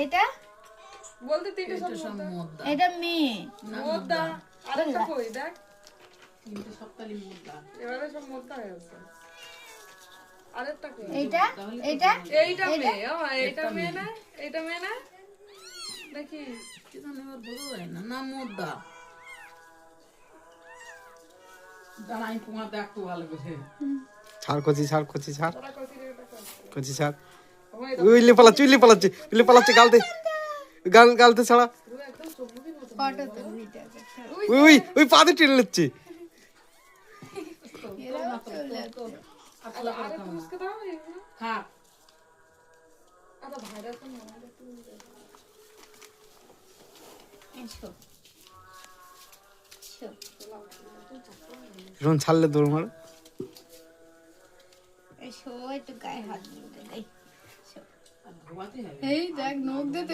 এটা বলতে তিনটে সব মোদ্দা। এটা মেয়ে মোদ্দা আরেকটা কই দেখ তিনটে সপ্তাহে মোদ্দা। এবারে সব মোদ্দা হয়ে গেছে। আরেকটা কই এটা এটা এইটা মেয়ে এইটা মেয়ে না এইটা মেয়ে না দেখি কি জানি এবার বোঝা যায় না। না মোদ্দা। দাঁড়া আমি পোঙা দেখো ভালো করে। ছাড় কচি ছাড় কচি ছাড় ওরা কই থেকে এটা কই কচি ছাড় ওই উইলে পালাচ্ছে গালতে গালতে ছাড়া একদম চমকির মতো ফটো তো ভিডিও ওই পাতে টেনে নিচ্ছে আরে পুষ্কে দাও এগুলো খা। আরে ভাইরাস তো মনে দেখতে এসো এখন ছাড়লে দৌড় মারো এসো একটু গায়ে হাত দিয়ে দেই আর ধোয়াতে হবে। এই দেখ নখ দিতে